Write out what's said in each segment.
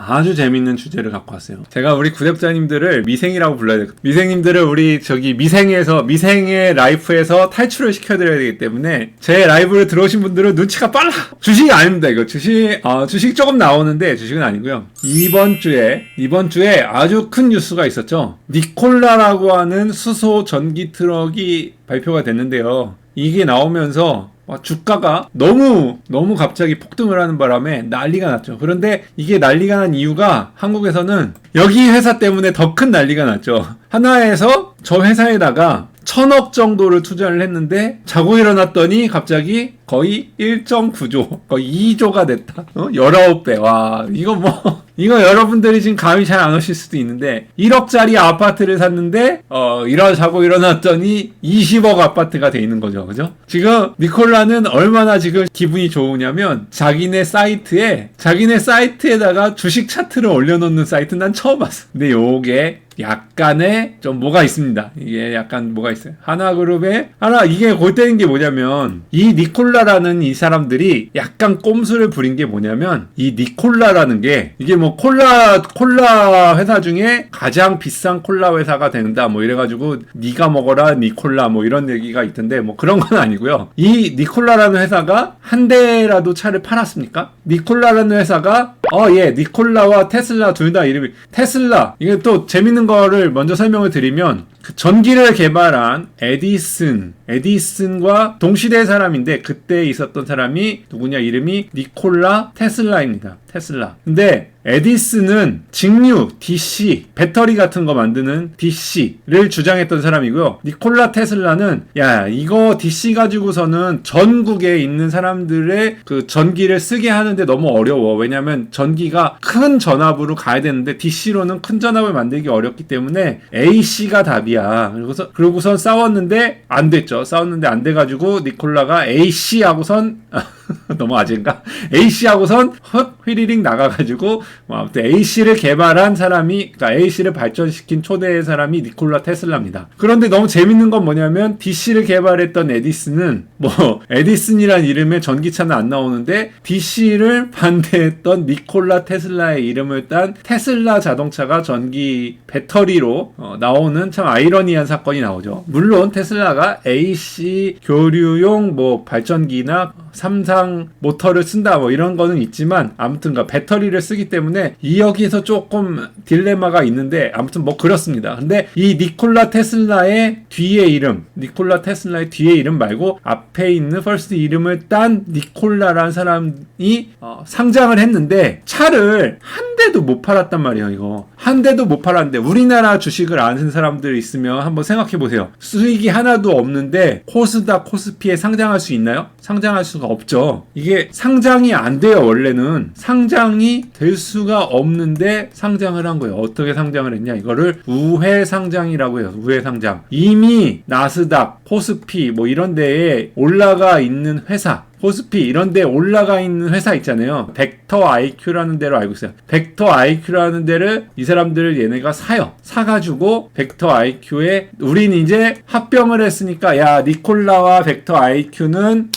아주 재밌는 주제를 갖고 왔어요. 제가 우리 구독자님들을 미생이라고 불러야 돼요. 미생님들을 우리 미생의 라이프에서 탈출을 시켜드려야 되기 때문에 제 라이브를 들어오신 분들은 눈치가 빨라. 주식이 아닙니다. 이거 주식 조금 나오는데 주식은 아니고요. 이번 주에 아주 큰 뉴스가 있었죠. 니콜라라고 하는 수소 전기 트럭이 발표가 됐는데요. 이게 나오면서 주가가 너무 갑자기 폭등을 하는 바람에 난리가 났죠. 그런데 이게 난리가 난 이유가 한국에서는 여기 회사 때문에 더 큰 난리가 났죠. 하나에서 저 회사에다가 1,000억 정도를 투자를 했는데 자고 일어났더니 갑자기 거의 1.9조, 거의 2조가 됐다. 19배. 와, 이거 여러분들이 지금 감이 잘 안 오실 수도 있는데 1억짜리 아파트를 샀는데 자고 일어났더니 20억 아파트가 돼 있는 거죠. 그죠? 지금 니콜라는 얼마나 지금 기분이 좋으냐면 자기네 사이트에다가 주식 차트를 올려놓는 사이트 난 처음 봤어. 근데 요게 약간의 좀 뭐가 있습니다. 이게 약간 뭐가 있어요. 이게 골때리는 게 뭐냐면 이 니콜라라는 이 사람들이 약간 꼼수를 부린 게 뭐냐면 이 니콜라라는 게 이게 뭐 콜라 회사 중에 가장 비싼 콜라 회사가 된다 뭐 이래가지고 니가 먹어라 니콜라 뭐 이런 얘기가 있던데 뭐 그런 건 아니고요. 이 니콜라라는 회사가 한 대라도 차를 팔았습니까? 니콜라라는 회사가 니콜라와 테슬라 둘 다 이름이 테슬라. 이게 또 재밌는 거를 먼저 설명을 드리면 그 전기를 개발한 에디슨과 동시대 사람인데 그때 있었던 사람이 누구냐? 이름이 니콜라 테슬라입니다. 테슬라. 근데 에디슨은 직류, DC, 배터리 같은 거 만드는 DC를 주장했던 사람이고요. 니콜라 테슬라는 이거 DC 가지고서는 전국에 있는 사람들의 그 전기를 쓰게 하는데 너무 어려워. 왜냐면 전기가 큰 전압으로 가야 되는데 DC로는 큰 전압을 만들기 어렵기 때문에 AC가 답이야. 그러고선 싸웠는데 안 됐죠. 싸웠는데 안 돼가지고 니콜라가 AC하고선 너무 아재인가? AC하고선 휘리릭 나가가지고 아무튼 AC를 개발한 사람이, 그러니까 AC를 발전시킨 초대의 사람이 니콜라 테슬라입니다. 그런데 너무 재밌는 건 뭐냐면 DC를 개발했던 에디슨은 에디슨이란 이름의 전기차는 안 나오는데 DC를 반대했던 니콜라 테슬라의 이름을 딴 테슬라 자동차가 전기 배터리로 나오는 참 아이러니한 사건이 나오죠. 물론 테슬라가 AC 교류용 발전기나 삼상 모터를 쓴다 이런 거는 있지만 아무튼 배터리를 쓰기 때문에 여기에서 조금 딜레마가 있는데 아무튼 그렇습니다. 근데 이 니콜라 테슬라의 뒤에 이름 말고 앞에 있는 퍼스트 이름을 딴 니콜라라는 사람이 상장을 했는데 차를 한 대도 못 팔았단 말이에요. 이거 한 대도 못 팔았는데 우리나라 주식을 아는 사람들 있으면 한번 생각해 보세요. 수익이 하나도 없는데 코스닥 코스피에 상장할 수 있나요? 상장할 수가 없죠. 이게 상장이 안 돼요. 원래는 상장이 될 수가 없는데 상장을 한 거예요. 어떻게 상장을 했냐? 이거를 우회 상장이라고 해요. 우회 상장. 이미 나스닥, 코스피 이런 데에 올라가 있는 회사, 코스피 이런 데 올라가 있는 회사 있잖아요. 벡터 IQ라는 데로 알고 있어요. 벡터 IQ라는 데를 이 사람들을 얘네가 사요. 사가지고 벡터 IQ에 우린 이제 합병을 했으니까 니콜라와 벡터 IQ는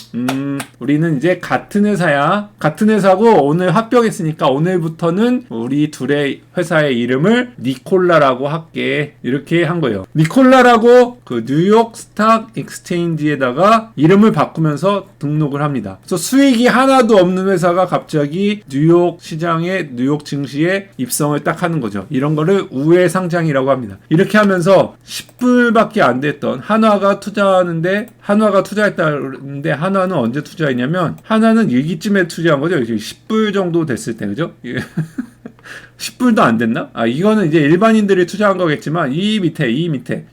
우리는 이제 같은 회사야. 같은 회사고 오늘 합병했으니까 오늘부터는 우리 둘의 회사의 이름을 니콜라라고 할게. 이렇게 한 거예요. 니콜라라고 그 뉴욕 스탁 익스체인지에다가 이름을 바꾸면서 등록을 합니다. 그래서 수익이 하나도 없는 회사가 갑자기 뉴욕 시장에 뉴욕 증시에 입성을 딱 하는 거죠. 이런 거를 우회 상장이라고 합니다. 이렇게 하면서 10불밖에 안 됐던 한화가 투자했다는데 한화는 언제 투자했냐면 한화는 일기쯤에 투자한 거죠. 10불 정도 됐을 때 그죠? 10불도 안 됐나? 이거는 이제 일반인들이 투자한 거겠지만 이 밑에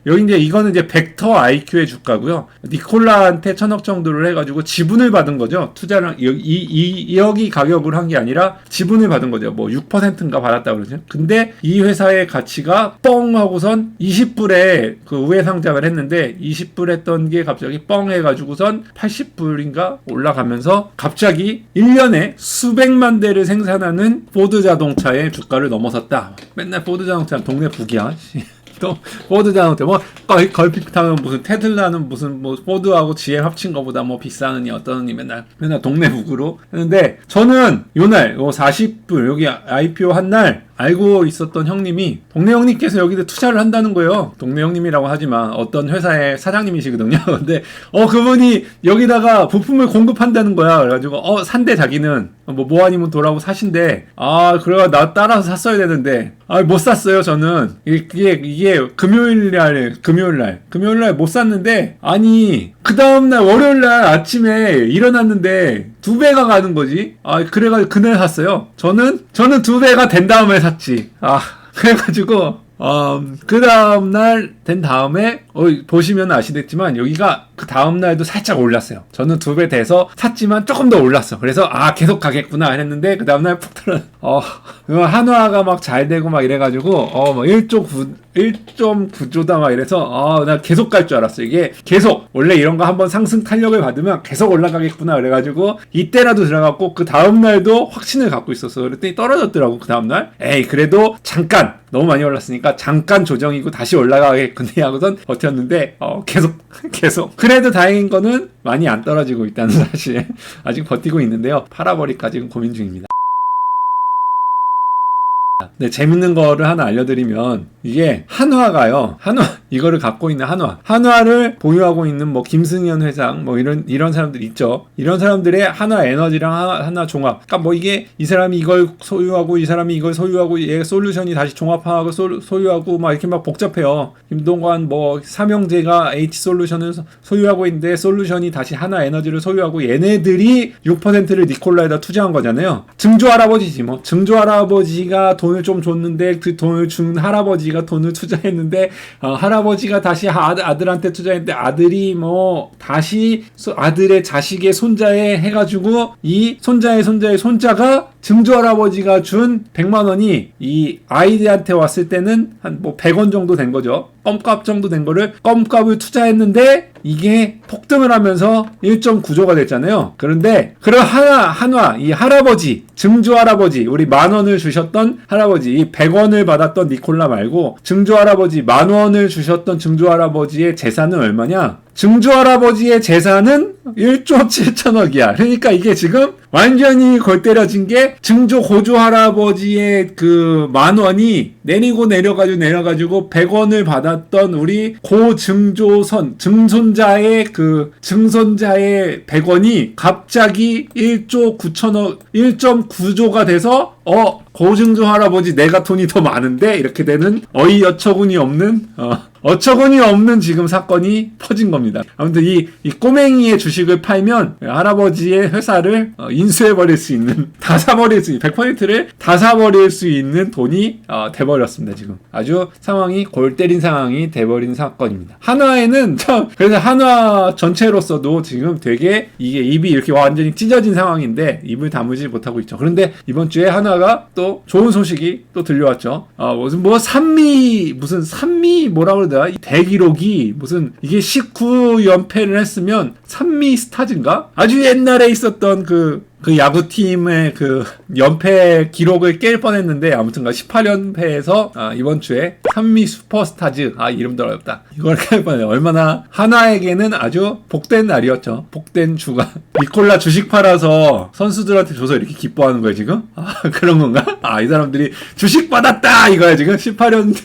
여기 이제 이거는 이제 벡터 IQ의 주가고요. 니콜라한테 1,000억 정도를 해가지고 지분을 받은 거죠. 투자를 여기 가격으로 한 게 아니라 지분을 받은 거죠. 6%인가 받았다 그러죠. 근데 이 회사의 가치가 뻥 하고선 20불에 그 우회 상장을 했는데 20불 했던 게 갑자기 뻥 해가지고선 80불인가 올라가면서 갑자기 1년에 수백만 대를 생산하는 포드 자동차의 주가를 넘어섰다. 맨날 포드 자동차는 동네 북이야. 또 포드 자동차 뭐 걸픽하면 무슨 테슬라는 무슨 뭐 포드하고 GM 합친 거보다 뭐 비싸느니 어떠느니 맨날 동네 북으로 했는데 저는 요날 40불 여기 IPO 한 날 알고 있었던 형님이 동네 형님께서 여기다 투자를 한다는 거예요. 동네 형님이라고 하지만 어떤 회사의 사장님이시거든요. 근데 그분이 여기다가 부품을 공급한다는 거야. 그래가지고 산대 자기는 뭐 아니면 도라고 사신대. 그래가 나 따라서 샀어야 되는데 못 샀어요. 저는 이게 금요일날 못 샀는데 아니 그 다음날 월요일날 아침에 일어났는데 2배가 가는 거지. 그래가지고 그날 샀어요. 저는 2배가 된 다음에 샀지. 그래가지고 그 다음날 된 다음에 보시면 아시겠지만 여기가 그 다음날도 살짝 올랐어요. 저는 2배 돼서 샀지만 조금 더 올랐어. 그래서 계속 가겠구나 했는데 그 다음날 푹 떨어져. 한화가 막 잘 되고 막 이래가지고 1.9조다 막 이래서 나 계속 갈 줄 알았어. 이게 계속 원래 이런 거 한번 상승 탄력을 받으면 계속 올라가겠구나 그래가지고 이때라도 들어갔고 그 다음날도 확신을 갖고 있었어. 그랬더니 떨어졌더라고. 그 다음날 그래도 잠깐 너무 많이 올랐으니까 잠깐 조정이고 다시 올라가겠구나 하고선 버텼는데 계속 그래도 다행인 거는 많이 안 떨어지고 있다는 사실. 아직 버티고 있는데요. 팔아버릴까 지금 고민 중입니다. 네, 재밌는 거를 하나 알려드리면 이게 한화가요. 이거를 갖고 있는 한화를 보유하고 있는 뭐 김승현 회장 뭐 이런 사람들 있죠. 이런 사람들의 한화 에너지랑 한화 종합. 그러니까 뭐 이게 이 사람이 이걸 소유하고 이 사람이 이걸 소유하고 얘 솔루션이 다시 종합하고 소유하고 막 이렇게 막 복잡해요. 김동관 뭐 삼형제가 H 솔루션을 소유하고 있는데 솔루션이 다시 한화 에너지를 소유하고 얘네들이 6%를 니콜라에다 투자한 거잖아요. 증조 할아버지지 뭐. 증조 할아버지가 돈을 좀 줬는데 그 돈을 준 할아버지가 돈을 투자했는데 할아버지가 다시 아들한테 투자했는데 아들이 뭐 다시 아들의 자식의 손자에 해가지고 이 손자의 손자가 증조 할아버지가 준 100만 원이 이 아이들한테 왔을 때는 한 뭐 100원 정도 된 거죠. 껌값 정도 된 거를 껌값을 투자했는데 이게 폭등을 하면서 1.9조가 됐잖아요. 그런데 그런 한화 이 할아버지 증조 할아버지 우리 10,000원을 주셨던 할아버지 이 100원을 받았던 니콜라 말고 증조 할아버지 10,000원을 주셨던 증조 할아버지의 재산은 얼마냐? 증조 할아버지의 재산은 1조 7천억이야. 그러니까 이게 지금 완전히 골 때려진 게 증조 고조 할아버지의 그 10,000원이 내려가지고 100원을 받았던 우리 증손자의 100원이 갑자기 1조 9천억 1.9조가 돼서 고증조 할아버지 내가 돈이 더 많은데 이렇게 되는 어처구니 없는 지금 사건이 퍼진 겁니다. 아무튼 이 꼬맹이의 주식을 팔면 할아버지의 회사를 인수해버릴 수 있는 다 사버릴 수 있는 100%를 다 사버릴 수 있는 돈이 돼버렸습니다. 지금 아주 상황이 골 때린 상황이 돼버린 사건입니다. 한화에는 그래서 한화 전체로서도 지금 되게 이게 입이 이렇게 완전히 찢어진 상황인데 입을 다물지 못하고 있죠. 그런데 이번 주에 한화가 또 좋은 소식이 또 들려왔죠. 무슨 산미 뭐라 그러더라? 대기록이 무슨 이게 19연패를 했으면 산미 스타즈인가? 아주 옛날에 있었던 그 야구팀의 그 연패 기록을 깰 뻔했는데 아무튼가 18연패에서 이번 주에 산미 슈퍼스타즈 이름도 어렵다. 이걸 깰 뻔했네요. 얼마나 한화에게는 아주 복된 날이었죠. 복된 주가. 니콜라 주식 팔아서 선수들한테 줘서 이렇게 기뻐하는 거예요 지금? 그런 건가? 이 사람들이 주식 받았다 이거야 지금?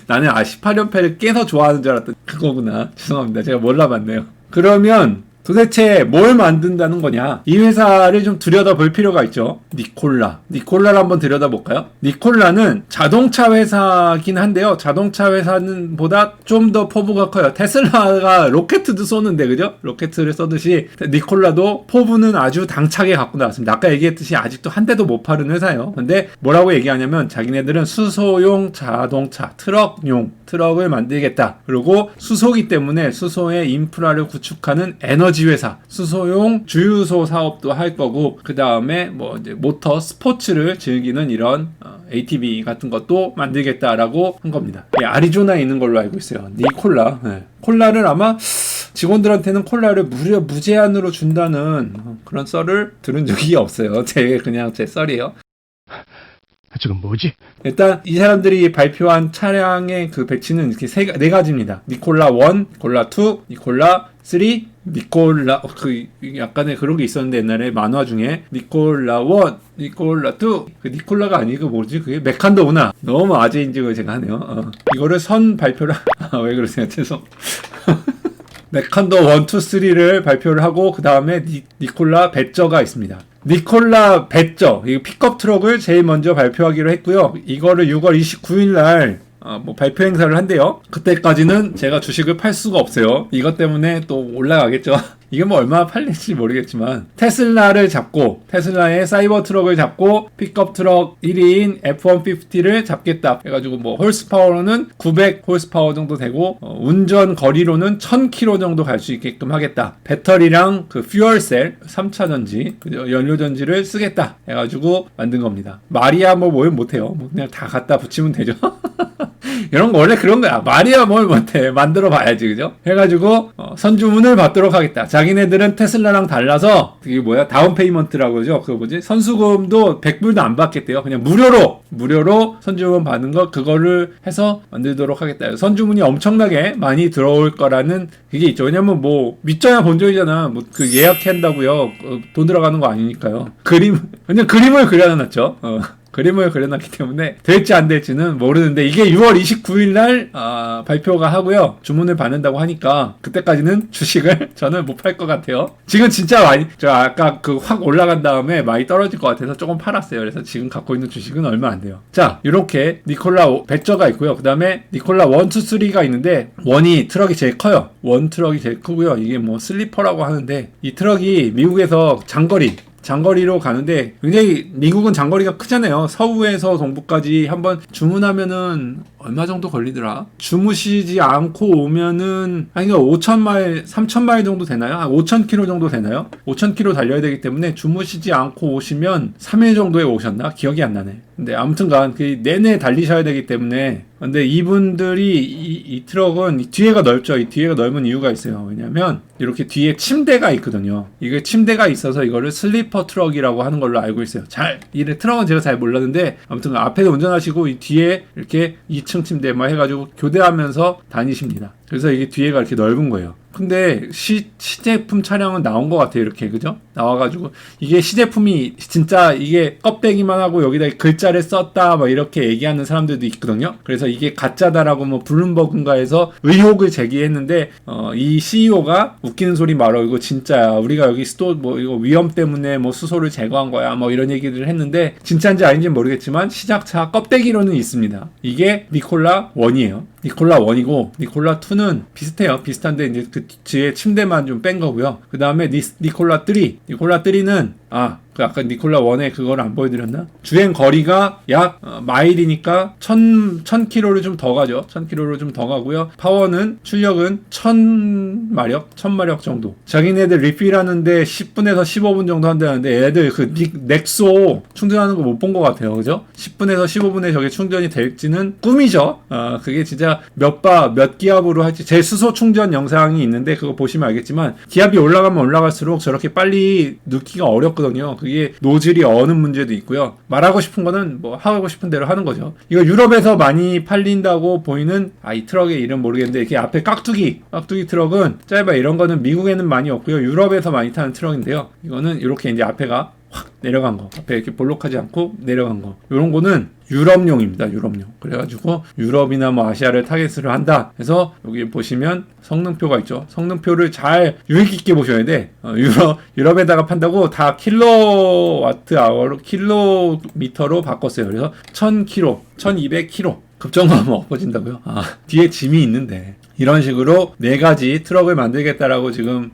나는 18연패를 깨서 좋아하는 줄 알았더니 그거구나. 죄송합니다. 제가 몰라봤네요. 그러면 도대체 뭘 만든다는 거냐? 이 회사를 좀 들여다볼 필요가 있죠. 니콜라를 한번 들여다볼까요? 니콜라는 자동차 회사긴 한데요. 자동차 회사는 보다 좀 더 포부가 커요. 테슬라가 로켓도 쏘는데 그죠? 로켓을 쏘듯이 니콜라도 포부는 아주 당차게 갖고 나왔습니다. 아까 얘기했듯이 아직도 한 대도 못 파는 회사예요. 근데 뭐라고 얘기하냐면 자기네들은 수소용 자동차, 트럭을 만들겠다. 그리고 수소기 때문에 수소의 인프라를 구축하는 에너지 회사, 수소용 주유소 사업도 할 거고, 그 다음에 뭐 이제 모터 스포츠를 즐기는 이런 ATV 같은 것도 만들겠다라고 한 겁니다. 아리조나에 있는 걸로 알고 있어요. 니콜라. 콜라를 아마 직원들한테는 콜라를 무제한으로 준다는 그런 썰을 들은 적이 없어요. 그냥 제 썰이에요. 저건 뭐지? 일단 이 사람들이 발표한 차량의 그 배치는 이렇게 네 가지입니다. 니콜라 1, 니콜라 2, 니콜라 3, 니콜라 그 약간의 그런 게 있었는데 옛날에 만화 중에 니콜라 1, 니콜라 2, 그 니콜라가 아니고 뭐지 그게 메칸도구나. 너무 아재 인증을 제가 하네요. 이거를 선 발표를 왜 그러세요? 죄송. 메칸도 1, 2, 3를 발표를 하고 그 다음에 니콜라 배저가 있습니다. 니콜라 배저, 이 픽업 트럭을 제일 먼저 발표하기로 했고요. 이거를 6월 29일 날 뭐 발표 행사를 한대요. 그때까지는 제가 주식을 팔 수가 없어요. 이것 때문에 또 올라가겠죠. 이게 뭐 얼마나 팔릴지 모르겠지만 테슬라를 잡고 테슬라의 사이버 트럭을 잡고 픽업 트럭 1위인 F-150를 잡겠다 해가지고 뭐 홀스파워로는 900 홀스파워 정도 되고 운전 거리로는 1000km 정도 갈 수 있게끔 하겠다. 배터리랑 그 퓨얼셀 3차 전지 연료 전지를 쓰겠다 해가지고 만든 겁니다. 말이야 뭘 못해요. 뭐 그냥 다 갖다 붙이면 되죠. 이런 거 원래 그런 거야. 말이야 뭘 못해. 만들어 봐야지, 그죠? 해가지고 선주문을 받도록 하겠다. 자기네들은 테슬라랑 달라서 이게 뭐야? 다운 페이먼트라고 그러죠? 그거 뭐지? 선수금도 100불도 안 받겠대요. 그냥 무료로 선주문 받는 거 그거를 해서 만들도록 하겠다. 선주문이 엄청나게 많이 들어올 거라는 그게 있죠. 왜냐면 뭐 믿져야 본전이잖아. 뭐 그 예약한다고요. 돈 들어가는 거 아니니까요. 그냥 그림을 그려놨죠. 그림을 그려놨기 때문에 될지 안 될지는 모르는데 이게 6월 29일 날 발표가 하고요. 주문을 받는다고 하니까 그때까지는 주식을 저는 못 팔 것 같아요. 지금 진짜 많이 저 아까 그 확 올라간 다음에 많이 떨어질 것 같아서 조금 팔았어요. 그래서 지금 갖고 있는 주식은 얼마 안 돼요. 자, 이렇게 니콜라 배저가 있고요. 그 다음에 니콜라 1, 2, 3가 있는데 1이 트럭이 제일 커요. 1 트럭이 제일 크고요. 이게 뭐 슬리퍼라고 하는데 이 트럭이 미국에서 장거리로 가는데 굉장히 미국은 장거리가 크잖아요. 서부에서 동부까지 한번 주문하면은 얼마 정도 걸리더라? 주무시지 않고 오면은 아니 5,000마일, 3,000마일 정도 되나요? 5,000km 정도 되나요? 5,000km 달려야 되기 때문에 주무시지 않고 오시면 3일 정도에 오셨나? 기억이 안 나네. 근데 아무튼간 그 내내 달리셔야 되기 때문에 근데 이분들이 이 트럭은 뒤에가 넓죠. 이 뒤에가 넓은 이유가 있어요. 왜냐면 이렇게 뒤에 침대가 있거든요. 이게 침대가 있어서 이거를 슬리퍼 트럭이라고 하는 걸로 알고 있어요. 이 트럭은 제가 잘 몰랐는데 아무튼 앞에서 운전하시고 이 뒤에 이렇게 2층 침대 막 해가지고 교대하면서 다니십니다. 그래서 이게 뒤에가 이렇게 넓은 거예요. 근데 시제품 차량은 나온 것 같아요. 이렇게 그죠? 나와가지고 이게 시제품이 진짜 이게 껍데기만 하고 여기다 글자를 썼다 막 이렇게 얘기하는 사람들도 있거든요. 그래서 이게 가짜다라고 뭐 블룸버그인가에서 의혹을 제기했는데 이 CEO가 웃기는 소리 말어 이거 진짜야. 우리가 여기 뭐 이거 위험 때문에 뭐 수소를 제거한 거야. 뭐 이런 얘기를 했는데 진짜인지 아닌지는 모르겠지만 시작차 껍데기로는 있습니다. 이게 니콜라 1이에요. 니콜라 1이고 니콜라 2는 비슷해요. 비슷한데 이제 그 뒤에 침대만 좀 뺀 거고요. 그 다음에 니콜라 3는 그 아까 니콜라 1에 그걸 안 보여드렸나? 주행 거리가 약 마일이니까 1000km를 좀 더 가죠. 1000km를 좀 더 가고요. 파워는 출력은 1000마력 정도. 자기네들 리필하는데 10분에서 15분 정도 한다는데 애들 그 넥소 충전하는 거 못 본 것 같아요. 그죠? 10분에서 15분에 저게 충전이 될지는 꿈이죠. 그게 진짜 몇 기압으로 할지 제 수소 충전 영상이 있는데 그거 보시면 알겠지만 기압이 올라가면 올라갈수록 저렇게 빨리 넣기가 어렵거든요. 그게 노즐이 어는 문제도 있고요. 말하고 싶은 거는 뭐 하고 싶은 대로 하는 거죠. 이거 유럽에서 많이 팔린다고 보이는 이 트럭의 이름 모르겠는데 이렇게 앞에 깍두기 트럭은 짧아. 이런 거는 미국에는 많이 없고요. 유럽에서 많이 타는 트럭인데요. 이거는 이렇게 이제 앞에가 확 내려간 거. 앞에 이렇게 볼록하지 않고 내려간 거. 이런 거는 유럽용입니다. 유럽용. 그래가지고 유럽이나 뭐 아시아를 타겟으로 한다. 그래서 여기 보시면 성능표가 있죠. 성능표를 잘 유익 있게 보셔야 돼. 유럽에다가 판다고 다 킬로미터로 바꿨어요. 그래서 1000km, 1200km. 급정거하면 엎어진다고요? 뒤에 짐이 있는데. 이런 식으로 4가지 트럭을 만들겠다라고 지금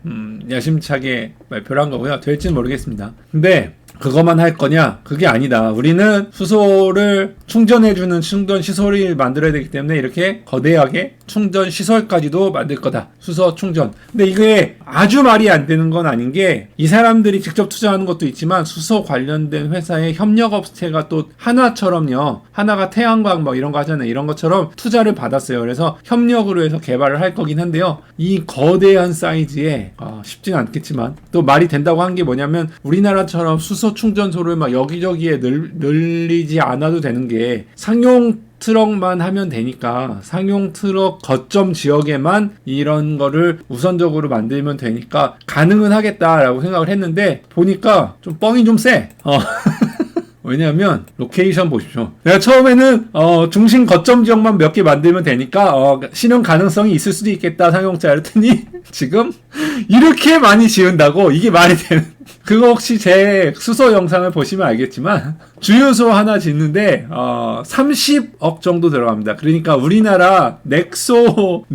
야심차게 발표를 한 거고요. 될지는 모르겠습니다. 근데 그것만 할 거냐? 그게 아니다. 우리는 수소를 충전해주는 충전 시설을 만들어야 되기 때문에 이렇게 거대하게 충전 시설까지도 만들 거다. 수소 충전. 근데 이게 아주 말이 안 되는 건 아닌 게 이 사람들이 직접 투자하는 것도 있지만 수소 관련된 회사의 협력업체가 또 하나처럼요. 하나가 태양광 뭐 이런 거 하잖아요. 이런 것처럼 투자를 받았어요. 그래서 협력으로 해서 개발을 할 거긴 한데요. 이 거대한 사이즈에 쉽지는 않겠지만 또 말이 된다고 한 게 뭐냐면 우리나라처럼 수소 충전소를 막 여기저기에 늘리지 않아도 되는 게 상용 트럭만 하면 되니까 상용 트럭 거점 지역에만 이런 거를 우선적으로 만들면 되니까 가능은 하겠다라고 생각을 했는데 보니까 좀 뻥이 좀 세. 왜냐하면 로케이션 보십시오. 내가 처음에는 중심 거점 지역만 몇 개 만들면 되니까 실현 가능성이 있을 수도 있겠다 상용차 했더니 지금 이렇게 많이 지은다고 이게 말이 되는. 그거 혹시 제 수소 영상을 보시면 알겠지만 주유소 하나 짓는데 30억 정도 들어갑니다. 그러니까 우리나라 넥소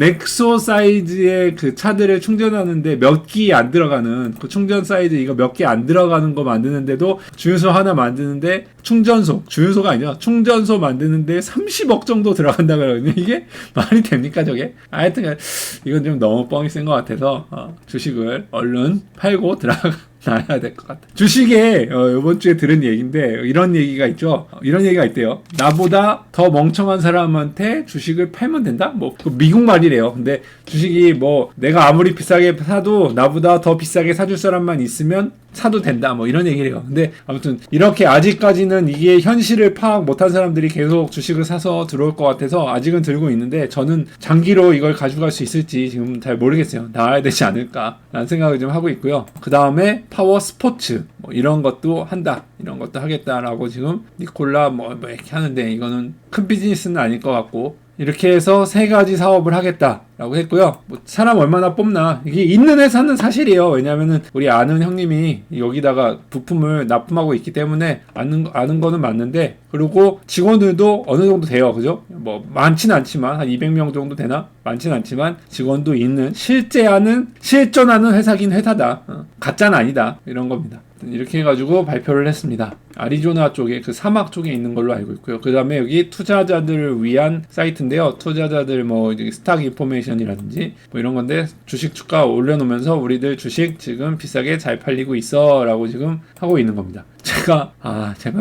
사이즈의 그 차들을 충전하는데 몇 기 안 들어가는 그 충전 사이즈 이거 몇 개 안 들어가는 거 만드는데도 주유소 하나 만드는데 주유소가 아니라 충전소 만드는데 30억 정도 들어간다 그러거든요. 이게 말이 됩니까 저게? 하여튼 이건 좀 너무 뻥이 센 것 같아서 주식을 얼른 팔고 나야 될 것 같아. 주식에 이번 주에 들은 얘기인데 이런 얘기가 있죠. 이런 얘기가 있대요. 나보다 더 멍청한 사람한테 주식을 팔면 된다? 뭐 미국 말이래요. 근데 주식이 뭐 내가 아무리 비싸게 사도 나보다 더 비싸게 사줄 사람만 있으면 사도 된다. 뭐 이런 얘기래요. 근데 아무튼 이렇게 아직까지는 이게 현실을 파악 못한 사람들이 계속 주식을 사서 들어올 것 같아서 아직은 들고 있는데 저는 장기로 이걸 가져갈 수 있을지 지금 잘 모르겠어요. 나와야 되지 않을까 라는 생각을 좀 하고 있고요. 그 다음에 파워 스포츠 뭐 이런 것도 한다. 이런 것도 하겠다라고 지금 니콜라 뭐 이렇게 하는데 이거는 큰 비즈니스는 아닐 것 같고 이렇게 해서 3가지 사업을 하겠다라고 했고요. 뭐 사람 얼마나 뽑나 이게 있는 회사는 사실이에요. 왜냐하면은 우리 아는 형님이 여기다가 부품을 납품하고 있기 때문에 아는 거는 맞는데 그리고 직원들도 어느 정도 돼요. 그죠? 뭐 많지는 않지만 한 200명 정도 되나? 많지는 않지만 직원도 있는 실전하는 회사긴 회사다. 가짜는 아니다. 이런 겁니다. 이렇게 해가지고 발표를 했습니다. 아리조나 쪽에 그 사막 쪽에 있는 걸로 알고 있고요. 그 다음에 여기 투자자들을 위한 사이트인데요. 투자자들 뭐 스탁 인포메이션이라든지 뭐 이런 건데 주식 주가 올려놓으면서 우리들 주식 지금 비싸게 잘 팔리고 있어 라고 지금 하고 있는 겁니다. 제가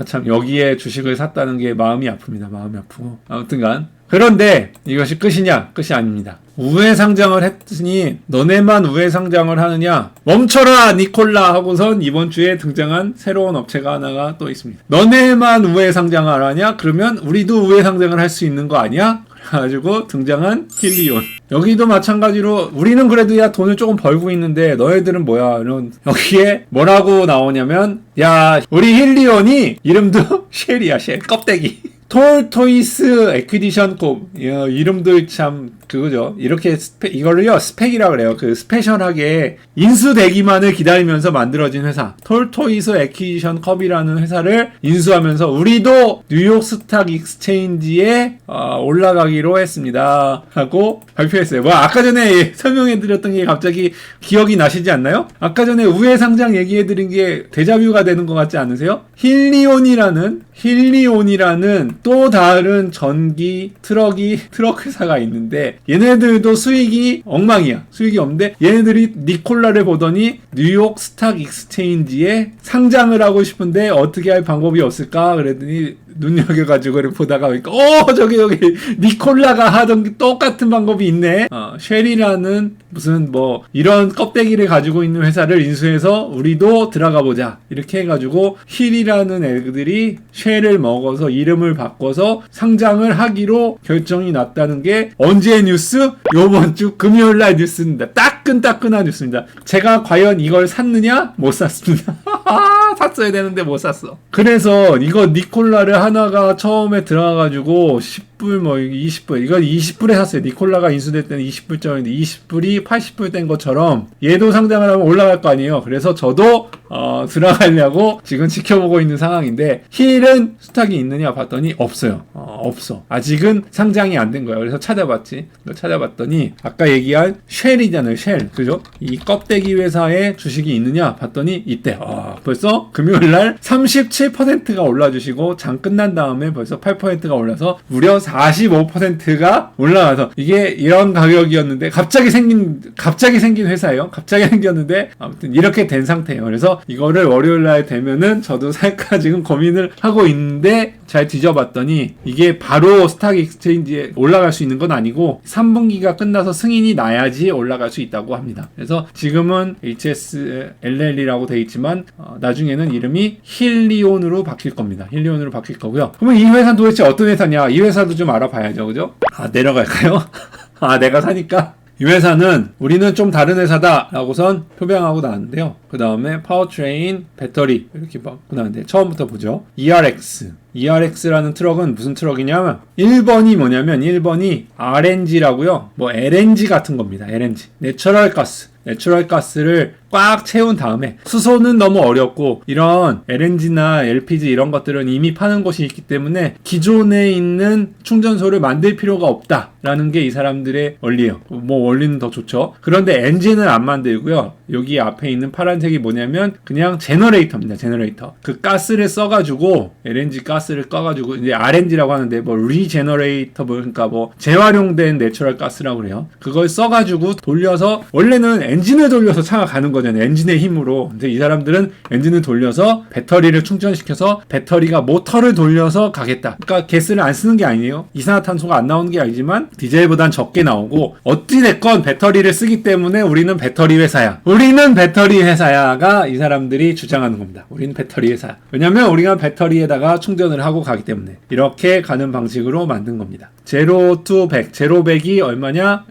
참 여기에 주식을 샀다는 게 마음이 아픕니다. 마음이 아프고 아무튼간 그런데 이것이 끝이냐? 끝이 아닙니다. 우회 상장을 했으니 너네만 우회 상장을 하느냐? 멈춰라 니콜라 하고선 이번 주에 등장한 새로운 업체가 하나가 또 있습니다. 너네만 우회 상장을 하냐? 그러면 우리도 우회 상장을 할 수 있는 거 아니야? 그래가지고 등장한 힐리온. 여기도 마찬가지로 우리는 그래도 야 돈을 조금 벌고 있는데 너희들은 뭐야? 이런 여기에 뭐라고 나오냐면 야 우리 힐리온이 이름도 쉘이야 쉘 껍데기. 톨토이스 에퀴디션 코 이름도 참 그거죠. 이렇게 이거를요 스펙이라 그래요. 그 스페셜하게 인수되기만을 기다리면서 만들어진 회사 톨토이스 에퀴디션 컵이라는 회사를 인수하면서 우리도 뉴욕 스탁 익스체인지에 올라가기로 했습니다 하고 발표했어요. 뭐 아까 전에 설명해드렸던 게 갑자기 기억이 나시지 않나요? 아까 전에 우회 상장 얘기해드린 게 데자뷰가 되는 것 같지 않으세요? 힐리온이라는 또 다른 전기 트럭 회사가 있는데 얘네들도 수익이 엉망이야. 수익이 없는데 얘네들이 니콜라를 보더니 뉴욕 스탁 익스체인지에 상장을 하고 싶은데 어떻게 할 방법이 없을까? 그랬더니 눈여겨가지고 보다가 저기 니콜라가 하던 똑같은 방법이 있네. 쉘이라는 무슨 뭐 이런 껍데기를 가지고 있는 회사를 인수해서 우리도 들어가 보자. 이렇게 해가지고 힐이라는 애들이 쉘을 먹어서 이름을 바꿔서 상장을 하기로 결정이 났다는 게 언제의 뉴스? 요번 주 금요일날 뉴스입니다. 따끈따끈한 뉴스입니다. 제가 과연 이걸 샀느냐? 못 샀습니다. 샀어야 되는데 못 샀어. 그래서 이거 니콜라를 하나가 처음에 들어가가지고 10불 뭐 20불 이건 20불에 샀어요. 니콜라가 인수될 때는 20불짜리인데 20불이 80불 된 것처럼 얘도 상장을 하면 올라갈 거 아니에요. 그래서 저도 들어가려고 지금 지켜보고 있는 상황인데 힐은 스탁이 있느냐 봤더니 없어요. 없어. 아직은 상장이 안 된 거예요. 그래서 찾아봤더니 아까 얘기한 쉘이잖아요. 쉘. 그죠? 이 껍데기 회사의 주식이 있느냐 봤더니 있대. 벌써 금요일날 37%가 올라주시고 장 끝난 다음에 벌써 8%가 올라서 무려 45%가 올라가서 이게 이런 가격이었는데 갑자기 생긴 회사예요. 갑자기 생겼는데 아무튼 이렇게 된 상태예요. 그래서 이거를 월요일날 되면은 저도 살까 지금 고민을 하고 있는데 잘 뒤져봤더니 이게 바로 스탁 익스체인지에 올라갈 수 있는 건 아니고 3분기가 끝나서 승인이 나야지 올라갈 수 있다고 합니다. 그래서 지금은 HSLL이라고 돼 있지만 나중에는 이름이 힐리온으로 바뀔 겁니다. 힐리온으로 바뀔 거고요. 그러면 이 회사는 도대체 어떤 회사냐? 이 회사도 좀 알아봐야죠. 그죠? 내려갈까요? 내가 사니까 이 회사는 우리는 좀 다른 회사다 라고선 표명하고 나왔는데요. 그 다음에 파워트레인, 배터리 이렇게 받고 나왔는데 처음부터 보죠. ERX라는 트럭은 무슨 트럭이냐면 1번이 뭐냐면 1번이 RNG라고요. 뭐 LNG 같은 겁니다. LNG. 내추럴 가스를 꽉 채운 다음에 수소는 너무 어렵고 이런 LNG나 LPG 이런 것들은 이미 파는 곳이 있기 때문에 기존에 있는 충전소를 만들 필요가 없다라는 게 이 사람들의 원리예요. 뭐 원리는 더 좋죠. 그런데 엔진을 안 만들고요. 여기 앞에 있는 파란색이 뭐냐면 그냥 제너레이터입니다. 제너레이터. 그 가스를 써가지고 LNG 가스를 꺼가지고 이제 RNG라고 하는데 뭐 리제너레이터 그러니까 뭐 재활용된 내추럴 가스라고 그래요. 그걸 써가지고 돌려서 원래는 엔진을 돌려서 차가 가는 거잖아요. 엔진의 힘으로. 근데 이 사람들은 엔진을 돌려서 배터리를 충전시켜서 배터리가 모터를 돌려서 가겠다. 그러니까 가스를 안 쓰는 게 아니에요. 이산화탄소가 안 나오는 게 아니지만 디젤보단 적게 나오고 어찌됐건 배터리를 쓰기 때문에 우리는 배터리 회사야. 우리는 배터리 회사야가 이 사람들이 주장하는 겁니다. 우리는 배터리 회사야. 왜냐면 우리가 배터리에다가 충전을 하고 가기 때문에 이렇게 가는 방식으로 만든 겁니다. 제로 투 100. 제로 100이 얼마냐?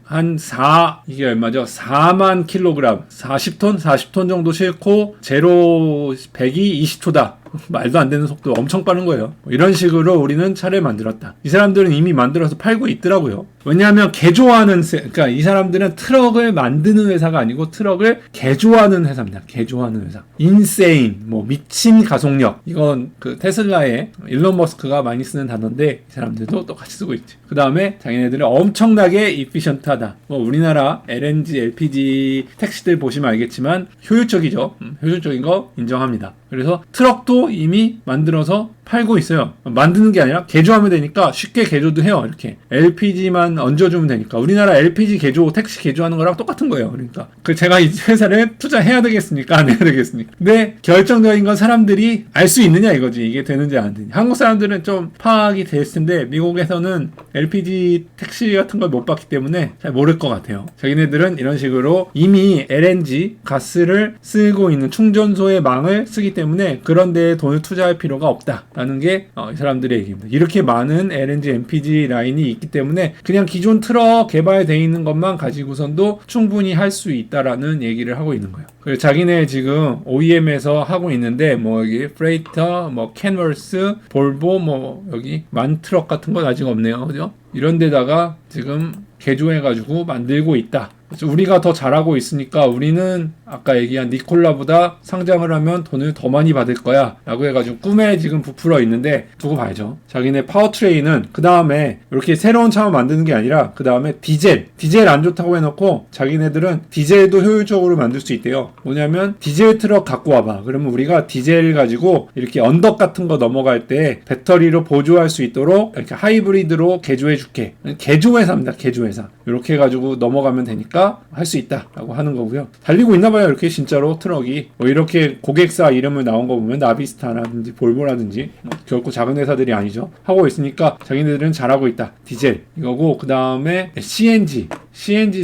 이게 얼마죠? 4만 킬로그램. 40톤 정도 싣고 제로 100이 20초다. 말도 안 되는 속도 엄청 빠른 거예요. 이런 식으로 우리는 차를 만들었다. 이 사람들은 이미 만들어서 팔고 있더라고요. 왜냐하면 그러니까 이 사람들은 트럭을 만드는 회사가 아니고 트럭을 개조하는 회사입니다. 개조하는 회사. 인세인, 뭐 미친 가속력. 이건 그 테슬라의 일론 머스크가 많이 쓰는 단어인데 이 사람들도 똑같이 쓰고 있죠. 그 다음에 자기네들은 엄청나게 이피션트하다. 뭐 우리나라 LNG, LPG 택시들 보시면 알겠지만 효율적이죠. 효율적인 거 인정합니다. 그래서 트럭도 이미 만들어서 팔고 있어요. 만드는 게 아니라 개조하면 되니까 쉽게 개조도 해요. 이렇게 LPG만 얹어주면 되니까 우리나라 LPG 개조, 택시 개조하는 거랑 똑같은 거예요. 그러니까 제가 이 회사를 투자해야 되겠습니까? 안 해야 되겠습니까? 근데 결정적인 건 사람들이 알 수 있느냐 이거지. 이게 되는지 안 되는지. 한국 사람들은 좀 파악이 됐을 텐데 미국에서는 LPG 택시 같은 걸 못 봤기 때문에 잘 모를 것 같아요. 자기네들은 이런 식으로 이미 LNG 가스를 쓰고 있는 충전소의 망을 쓰기 때문에 그런 데에 돈을 투자할 필요가 없다. 라는 게 이 사람들의 얘기입니다. 이렇게 많은 LNG, MPG 라인이 있기 때문에 그냥 기존 트럭 개발되어 있는 것만 가지고선도 충분히 할 수 있다라는 얘기를 하고 있는 거예요. 그래서 자기네 지금 OEM에서 하고 있는데 뭐 여기 프레이터, 뭐 캔버스, 볼보, 뭐 여기 만트럭 같은 건 아직 없네요. 그죠? 이런 데다가 지금 개조해가지고 만들고 있다. 우리가 더 잘하고 있으니까 우리는 아까 얘기한 니콜라보다 상장을 하면 돈을 더 많이 받을 거야 라고 해가지고 꿈에 지금 부풀어 있는데 두고 봐야죠. 자기네 파워트레인은 그 다음에 이렇게 새로운 차만 만드는 게 아니라 그 다음에 디젤 안 좋다고 해놓고 자기네들은 디젤도 효율적으로 만들 수 있대요. 뭐냐면 디젤 트럭 갖고 와봐. 그러면 우리가 디젤 가지고 이렇게 언덕 같은 거 넘어갈 때 배터리로 보조할 수 있도록 이렇게 하이브리드로 개조해 줄게. 개조회사입니다. 개조회사. 이렇게 해가지고 넘어가면 되니까 할 수 있다라고 하는 거고요. 달리고 있나봐요. 이렇게 진짜로 트럭이 뭐 이렇게 고객사 이름을 나온 거 보면 나비스타라든지 볼보라든지 결코 작은 회사들이 아니죠. 하고 있으니까 자기네들은 잘하고 있다. 디젤 이거고 그 다음에 CNG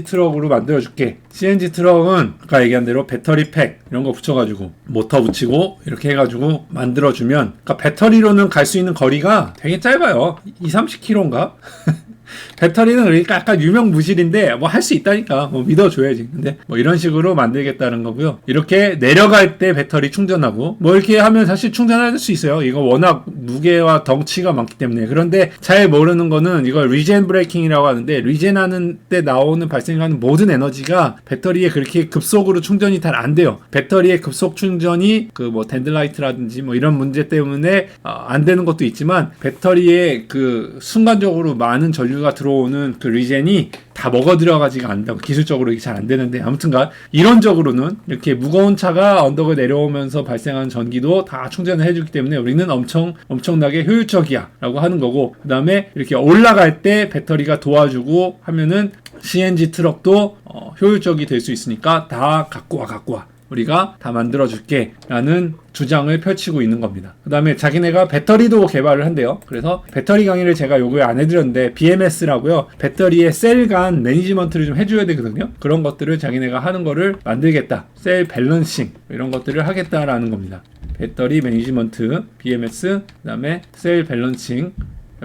트럭으로 만들어줄게. CNG 트럭은 아까 얘기한 대로 배터리 팩 이런 거 붙여가지고 모터 붙이고 이렇게 해가지고 만들어주면 그러니까 배터리로는 갈 수 있는 거리가 되게 짧아요. 30km인가? 배터리는 그러니까 약간 유명무실인데 뭐 할 수 있다니까 뭐 믿어줘야지. 근데 뭐 이런 식으로 만들겠다는 거고요. 이렇게 내려갈 때 배터리 충전하고 뭐 이렇게 하면 사실 충전할 수 있어요. 이거 워낙 무게와 덩치가 많기 때문에. 그런데 잘 모르는 거는 이걸 리젠 브레이킹이라고 하는데, 리젠하는 때 나오는 발생하는 모든 에너지가 배터리에 그렇게 급속으로 충전이 잘 안 돼요. 배터리의 급속 충전이 그 뭐 덴들라이트라든지 뭐 이런 문제 때문에 안 되는 것도 있지만, 배터리에 그 순간적으로 많은 전류가 들어오는 그 리젠이 다 먹어 들어가지가 않는다고. 기술적으로 이게 잘 안 되는데, 아무튼간 이론적으로는 이렇게 무거운 차가 언덕을 내려오면서 발생하는 전기도 다 충전을 해주기 때문에 우리는 엄청나게 효율적이야 라고 하는 거고, 그 다음에 이렇게 올라갈 때 배터리가 도와주고 하면은 CNG 트럭도 효율적이 될 수 있으니까 다 갖고 와 우리가 다 만들어줄게 라는 주장을 펼치고 있는 겁니다. 그 다음에 자기네가 배터리도 개발을 한대요. 그래서 배터리 강의를 제가 요거에 안 해드렸는데, BMS라고요. 배터리의 셀 간 매니지먼트를 좀 해줘야 되거든요. 그런 것들을 자기네가 하는 거를 만들겠다. 셀 밸런싱 이런 것들을 하겠다라는 겁니다. 배터리 매니지먼트, BMS, 그 다음에 셀 밸런싱,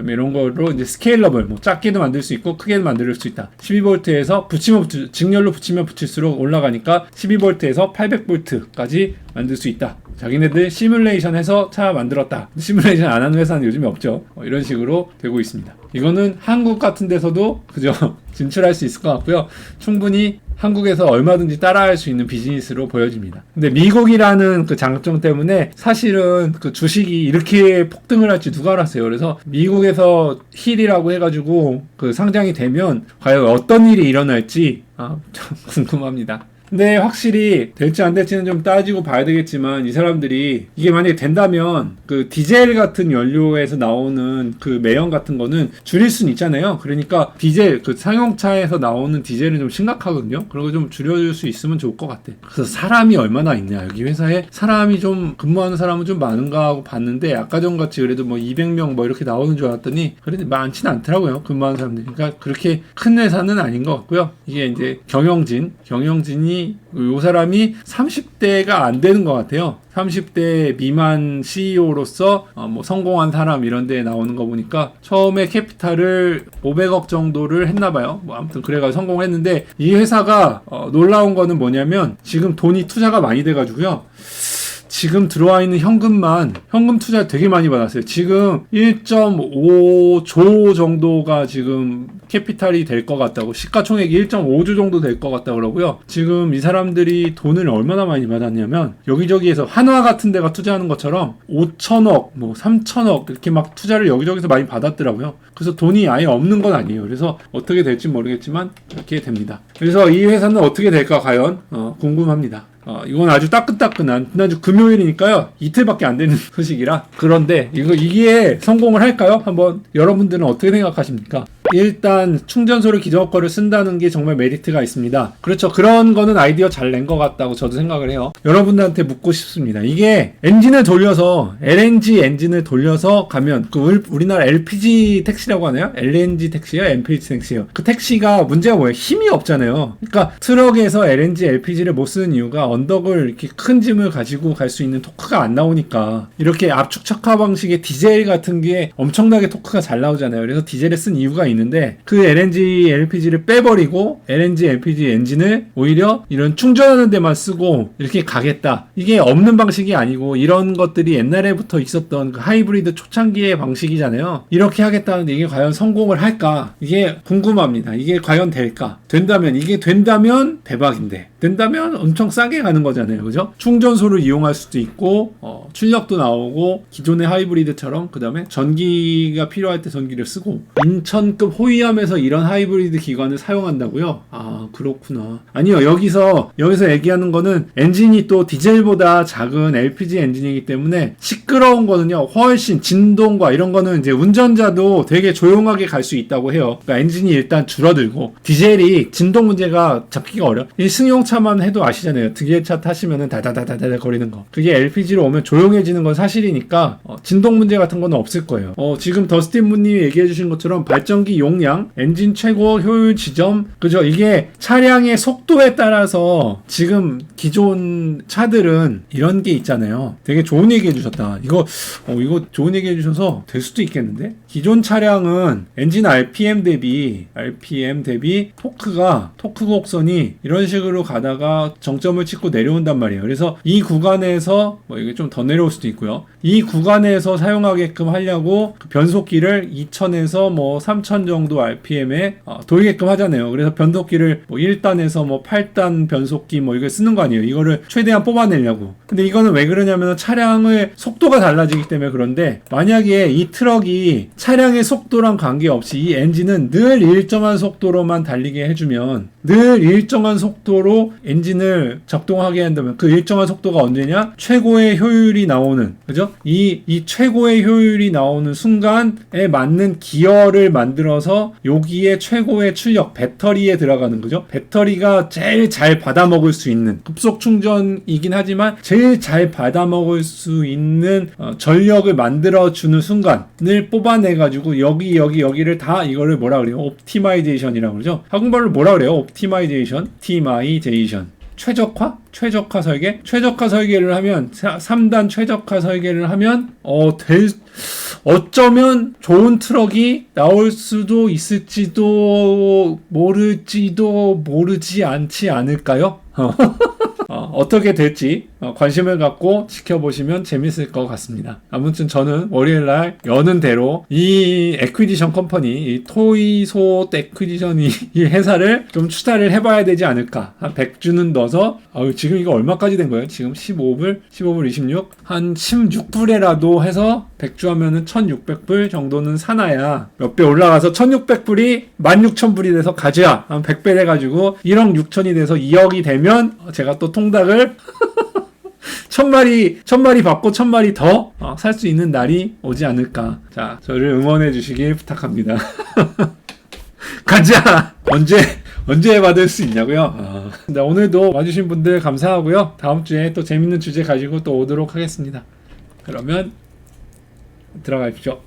이런 거로 이제 스케일러블, 뭐 작게도 만들 수 있고 크게도 만들 수 있다. 12V에서 직렬로 붙이면 붙일수록 올라가니까 12V에서 800V까지 만들 수 있다. 자기네들 시뮬레이션 해서 차 만들었다. 시뮬레이션 안 하는 회사는 요즘에 없죠. 이런 식으로 되고 있습니다. 이거는 한국 같은 데서도 그죠? 진출할 수 있을 것 같고요. 충분히 한국에서 얼마든지 따라할 수 있는 비즈니스로 보여집니다. 근데 미국이라는 그 장점 때문에 사실은 그 주식이 이렇게 폭등을 할지 누가 알았어요. 그래서 미국에서 힐이라고 해가지고 그 상장이 되면 과연 어떤 일이 일어날지 참 궁금합니다. 근데 확실히 될지 안 될지는 좀 따지고 봐야 되겠지만, 이 사람들이 이게 만약에 된다면 그 디젤 같은 연료에서 나오는 그 매연 같은 거는 줄일 수는 있잖아요. 그러니까 디젤, 그 상용차에서 나오는 디젤은 좀 심각하거든요. 그런 거 좀 줄여줄 수 있으면 좋을 것 같아. 그래서 사람이 얼마나 있냐, 여기 회사에 사람이 좀 근무하는 사람은 좀 많은가 하고 봤는데, 아까 전같이 그래도 뭐 200명 뭐 이렇게 나오는 줄 알았더니 그래도 많지는 않더라고요, 근무하는 사람들이. 그러니까 그렇게 큰 회사는 아닌 것 같고요. 이게 이제 경영진이 요 사람이 30대가 안 되는 것 같아요. 30대 미만 CEO로서 뭐 성공한 사람 이런 데 나오는 거 보니까 처음에 캐피탈을 500억 정도를 했나 봐요. 뭐 아무튼 그래가지고 성공했는데, 이 회사가 놀라운 거는 뭐냐면 지금 돈이 투자가 많이 돼가지고요. 지금 들어와 있는 현금 투자 되게 많이 받았어요. 지금 1.5조 정도가 지금 캐피탈이 될 것 같다고, 시가총액이 1.5조 정도 될 것 같다고 그러고요. 지금 이 사람들이 돈을 얼마나 많이 받았냐면, 여기저기에서 한화 같은 데가 투자하는 것처럼 5천억, 뭐 3천억 이렇게 막 투자를 여기저기서 많이 받았더라고요. 그래서 돈이 아예 없는 건 아니에요. 그래서 어떻게 될지 모르겠지만 이렇게 됩니다. 그래서 이 회사는 어떻게 될까 과연 궁금합니다. 이건 아주 따끈따끈한, 지난주 금요일이니까요. 이틀밖에 안 되는 소식이라. 그런데 이게 성공을 할까요? 한번 여러분들은 어떻게 생각하십니까? 일단 충전소를 기저거를 쓴다는 게 정말 메리트가 있습니다. 그렇죠. 그런 거는 아이디어 잘 낸 것 같다고 저도 생각을 해요. 여러분들한테 묻고 싶습니다. 이게 엔진을 돌려서, LNG 엔진을 돌려서 가면, 그 우리나라 LPG 택시라고 하나요? LNG 택시요? LPG 택시요? 그 택시가 문제가 뭐예요? 힘이 없잖아요. 그러니까 트럭에서 LNG, LPG를 못 쓰는 이유가, 언덕을 이렇게 큰 짐을 가지고 갈 수 있는 토크가 안 나오니까. 이렇게 압축 척화 방식의 디젤 같은 게 엄청나게 토크가 잘 나오잖아요. 그래서 디젤을 쓴 이유가 있는데, 그 LNG, LPG를 빼버리고 LNG, LPG 엔진을 오히려 이런 충전하는 데만 쓰고 이렇게 가겠다. 이게 없는 방식이 아니고, 이런 것들이 옛날에부터 있었던 그 하이브리드 초창기의 방식이잖아요. 이렇게 하겠다는데 이게 과연 성공을 할까? 이게 궁금합니다. 이게 과연 될까? 이게 된다면 대박인데, 된다면 엄청 싸게 가는 거잖아요. 그죠? 충전소를 이용할 수도 있고, 출력도 나오고, 기존의 하이브리드처럼, 그 다음에 전기가 필요할 때 전기를 쓰고, 인천급 호위함에서 이런 하이브리드 기관을 사용한다고요? 아, 그렇구나. 아니요, 여기서 얘기하는 거는 엔진이 또 디젤보다 작은 LPG 엔진이기 때문에 시끄러운 거는요, 훨씬 진동과 이런 거는 이제 운전자도 되게 조용하게 갈 수 있다고 해요. 그러니까 엔진이 일단 줄어들고, 디젤이 진동 문제가 잡기가 어려워. 이 승용차 자동차만 해도 아시잖아요. 기계차 타시면은 다다다다다 거리는 거. 그게 LPG로 오면 조용해지는 건 사실이니까 진동 문제 같은 거는 없을 거예요. 지금 더스틴 문님이 얘기해 주신 것처럼 발전기 용량, 엔진 최고 효율 지점, 그죠? 이게 차량의 속도에 따라서 지금 기존 차들은 이런 게 있잖아요. 되게 좋은 얘기 해주셨다. 이거 좋은 얘기 해주셔서 될 수도 있겠는데? 기존 차량은 엔진 RPM 대비 토크 곡선이 이런 식으로 가다가 정점을 찍고 내려온단 말이에요. 그래서 이 구간에서 이게 좀 더 내려올 수도 있고요. 이 구간에서 사용하게끔 하려고 그 변속기를 2000에서 3000 정도 RPM에 돌게끔 하잖아요. 그래서 변속기를 1단에서 8단 변속기 이걸 쓰는 거 아니에요. 이거를 최대한 뽑아내려고. 근데 이거는 왜 그러냐면 차량의 속도가 달라지기 때문에 그런데, 만약에 이 트럭이 차량의 속도랑 관계없이 이 엔진은 늘 일정한 속도로만 달리게 해주면, 늘 일정한 속도로 엔진을 작동하게 한다면 그 일정한 속도가 언제냐? 최고의 효율이 나오는, 그죠? 이 최고의 효율이 나오는 순간에 맞는 기어를 만들어서 여기에 최고의 출력, 배터리에 들어가는 거죠. 배터리가 제일 잘 받아먹을 수 있는, 급속 충전이긴 하지만 제일 잘 받아먹을 수 있는 전력을 만들어주는 순간을 뽑아내가지고 여기를 다 이거를 뭐라 그래요? 옵티마이제이션이라고 그러죠. 한국말로 뭐라 그래요? 옵티마이제이션? 최적화 설계를 하면 3단 최적화 설계를 하면 어쩌면 좋은 트럭이 나올 수도 있을지도 모르지 않지 않을까요? 어떻게 될지 관심을 갖고 지켜보시면 재밌을 것 같습니다. 아무튼 저는 월요일날 여는 대로 이 에퀴지션 컴퍼니, 이 토이소 에퀴지션이 이 회사를 좀 투자를 해봐야 되지 않을까. 한 100주는 넣어서, 지금 이거 얼마까지 된 거예요? 지금 15불 26? 한 16불에라도 해서 100주 하면은 1600불 정도는 사놔야 몇 배 올라가서 1600불이 16,000불이 돼서 가져야 한 100배 해가지고 1억 6천이 돼서 2억이 되면 제가 또 통닭을 1000마리 받고 1000마리 더 살 수 있는 날이 오지 않을까. 자, 저를 응원해 주시길 부탁합니다. 가자! 언제 받을 수 있냐고요? 오늘도 와주신 분들 감사하고요. 다음 주에 또 재밌는 주제 가지고 또 오도록 하겠습니다. 그러면 들어가십시오.